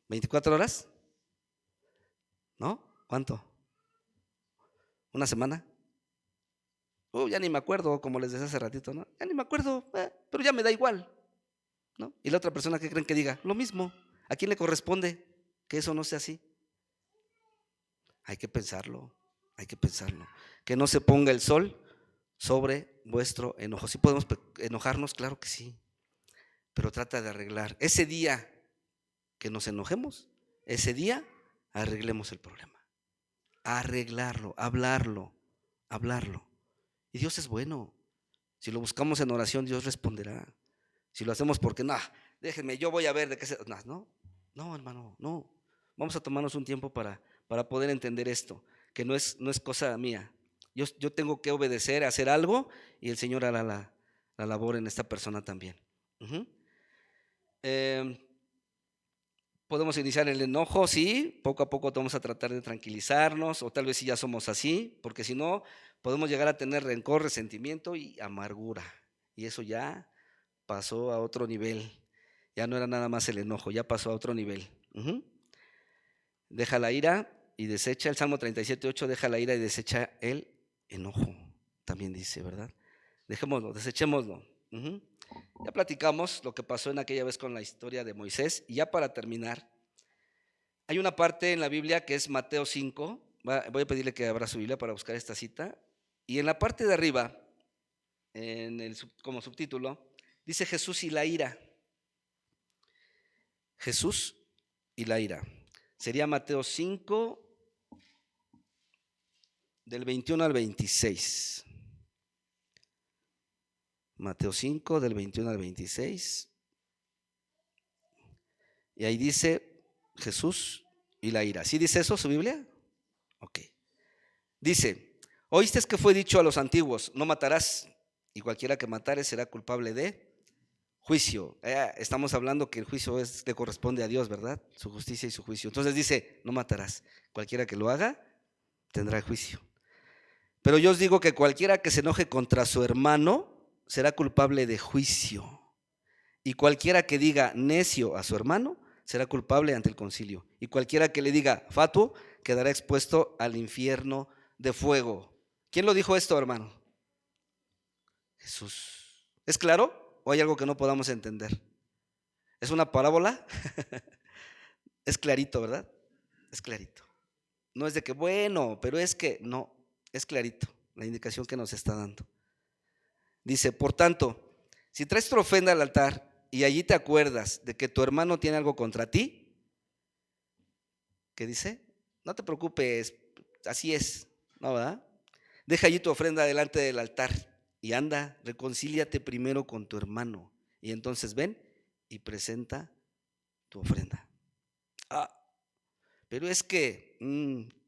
S2: ¿24 horas? ¿No? ¿Cuánto? ¿Una semana? Ya ni me acuerdo, como les decía hace ratito, ¿no? Ya ni me acuerdo, pero ya me da igual, ¿no? Y la otra persona, ¿qué creen que diga? Lo mismo. ¿A quién le corresponde que eso no sea así? Hay que pensarlo, hay que pensarlo. Que no se ponga el sol sobre vuestro enojo. ¿Sí podemos enojarnos? Claro que sí, pero trata de arreglar. Ese día que nos enojemos, ese día arreglemos el problema. Arreglarlo, hablarlo. Y Dios es bueno. Si lo buscamos en oración, Dios responderá. Si lo hacemos porque, no, déjenme, yo voy a ver de qué se... No, hermano, no. Vamos a tomarnos un tiempo para poder entender esto, que no es cosa mía. Yo tengo que obedecer, hacer algo y el Señor hará la labor en esta persona también. Podemos iniciar el enojo, sí, poco a poco vamos a tratar de tranquilizarnos, o tal vez si ya somos así, porque si no, podemos llegar a tener rencor, resentimiento y amargura. Y eso ya pasó a otro nivel. Ya no era nada más el enojo, ya pasó a otro nivel. Deja la ira y desecha, el Salmo 37:8, deja la ira y desecha el enojo, también dice, ¿verdad? Dejémoslo, desechémoslo. Ya platicamos lo que pasó en aquella vez con la historia de Moisés. Y ya para terminar, hay una parte en la Biblia que es Mateo 5. Voy a pedirle que abra su Biblia para buscar esta cita. Y en la parte de arriba, como subtítulo, dice Jesús y la ira. Jesús y la ira. Sería Mateo 5, del 21 al 26. Mateo 5, del 21 al 26. Y ahí dice Jesús y la ira. ¿Sí dice eso su Biblia? Ok. Dice, oíste que fue dicho a los antiguos, no matarás, y cualquiera que matare será culpable de juicio. Estamos hablando que el juicio le corresponde a Dios, ¿verdad? Su justicia y su juicio. Entonces dice, no matarás. Cualquiera que lo haga tendrá juicio. Pero yo os digo que cualquiera que se enoje contra su hermano será culpable de juicio. Y cualquiera que diga necio a su hermano será culpable ante el concilio. Y cualquiera que le diga fatuo quedará expuesto al infierno de fuego. ¿Quién lo dijo esto, hermano? Jesús. ¿Es claro o hay algo que no podamos entender? ¿Es una parábola? Es clarito, ¿verdad? Es clarito. No es de que, bueno, pero es que no, es clarito la indicación que nos está dando. Dice, por tanto, si traes tu ofrenda al altar y allí te acuerdas de que tu hermano tiene algo contra ti, ¿Qué dice? No te preocupes, así es, ¿no, verdad? Deja allí tu ofrenda delante del altar y anda, reconcíliate primero con tu hermano y entonces ven y presenta tu ofrenda. Ah, pero es que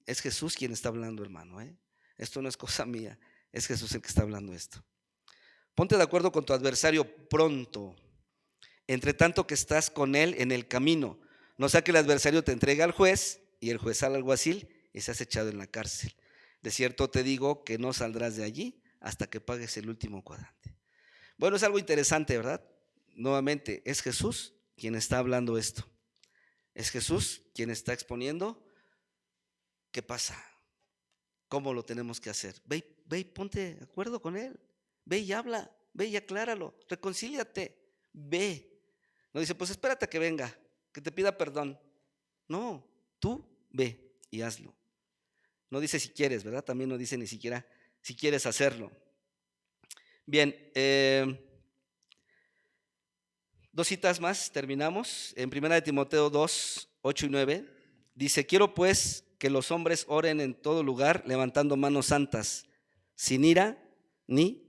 S2: es Jesús quien está hablando, hermano, ¿eh? Esto no es cosa mía, es Jesús el que está hablando esto. Ponte de acuerdo con tu adversario pronto, entre tanto que estás con él en el camino. No sea que el adversario te entregue al juez y el juez al alguacil y seas echado en la cárcel. De cierto te digo que no saldrás de allí hasta que pagues el último cuadrante. Bueno, es algo interesante, ¿verdad? Nuevamente, es Jesús quien está hablando esto. Es Jesús quien está exponiendo qué pasa, cómo lo tenemos que hacer. Ve y ponte de acuerdo con él. Ve y habla, ve y acláralo, reconcíliate, ve. No dice, pues espérate a que venga, que te pida perdón. No, tú ve y hazlo. No dice si quieres, ¿verdad? También no dice ni siquiera si quieres hacerlo. Bien, dos citas más, terminamos. En 1 Timoteo 2, 8 y 9, dice, quiero pues que los hombres oren en todo lugar, levantando manos santas, sin ira ni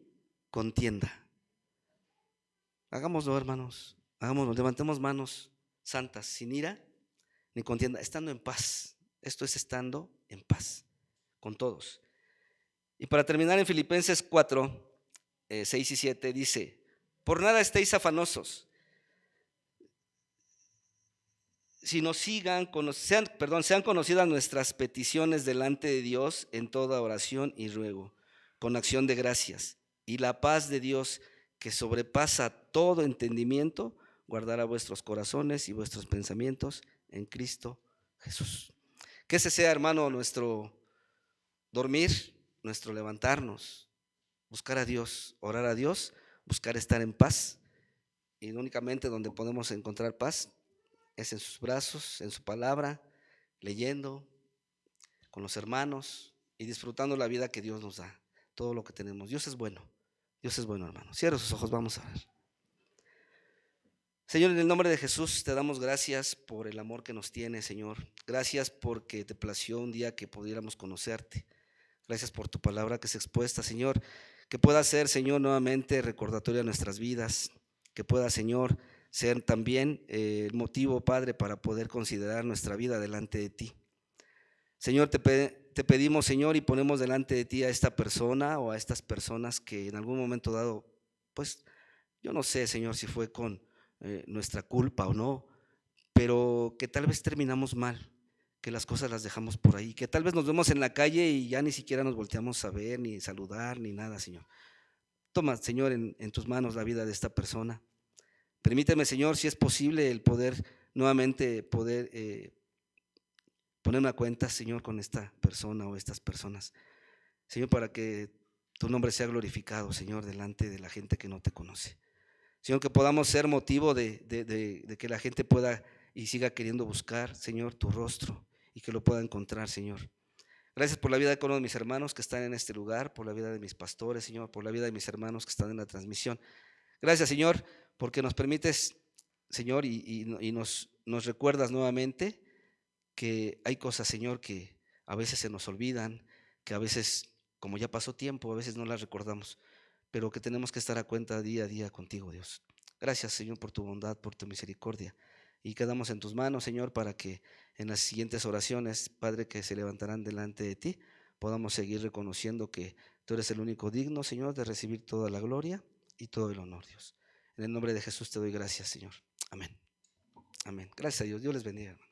S2: contienda. Hagámoslo, hermanos, hagámoslo, levantemos manos santas, sin ira ni contienda, estando en paz. Esto es estando en paz con todos. Y para terminar, en Filipenses 4, 6 y 7 dice, por nada estéis afanosos, sino sean conocidas nuestras peticiones delante de Dios en toda oración y ruego, con acción de gracias. Y la paz de Dios, que sobrepasa todo entendimiento, guardará vuestros corazones y vuestros pensamientos en Cristo Jesús. Que ese sea, hermano, nuestro dormir, nuestro levantarnos, buscar a Dios, orar a Dios, buscar estar en paz. Y únicamente donde podemos encontrar paz es en sus brazos, en su palabra, leyendo con los hermanos y disfrutando la vida que Dios nos da, todo lo que tenemos. Dios es bueno, hermano. Cierra sus ojos, vamos a ver. Señor, en el nombre de Jesús te damos gracias por el amor que nos tienes, Señor. Gracias porque te plació un día que pudiéramos conocerte. Gracias por tu palabra que es expuesta, Señor. Que pueda ser, Señor, nuevamente recordatorio de nuestras vidas. Que pueda, Señor, ser también el motivo, Padre, para poder considerar nuestra vida delante de ti. Señor, te pedimos, Señor, y ponemos delante de ti a esta persona o a estas personas que en algún momento dado, pues yo no sé, Señor, si fue con nuestra culpa o no, pero que tal vez terminamos mal, que las cosas las dejamos por ahí, que tal vez nos vemos en la calle y ya ni siquiera nos volteamos a ver, ni saludar, ni nada, Señor. Toma, Señor, en tus manos la vida de esta persona. Permíteme, Señor, si es posible, el poder nuevamente ponerme a cuenta, Señor, con esta persona o estas personas. Señor, para que tu nombre sea glorificado, Señor, delante de la gente que no te conoce. Señor, que podamos ser motivo de que la gente pueda y siga queriendo buscar, Señor, tu rostro y que lo pueda encontrar, Señor. Gracias por la vida de cada uno de mis hermanos que están en este lugar, por la vida de mis pastores, Señor, por la vida de mis hermanos que están en la transmisión. Gracias, Señor, porque nos permites, Señor, y nos recuerdas nuevamente que hay cosas, Señor, que a veces se nos olvidan, que a veces, como ya pasó tiempo, a veces no las recordamos, pero que tenemos que estar a cuenta día a día contigo, Dios. Gracias, Señor, por tu bondad, por tu misericordia. Y quedamos en tus manos, Señor, para que en las siguientes oraciones, Padre, que se levantarán delante de ti, podamos seguir reconociendo que tú eres el único digno, Señor, de recibir toda la gloria y todo el honor, Dios. En el nombre de Jesús te doy gracias, Señor. Amén. Amén. Gracias a Dios. Dios les bendiga, hermano.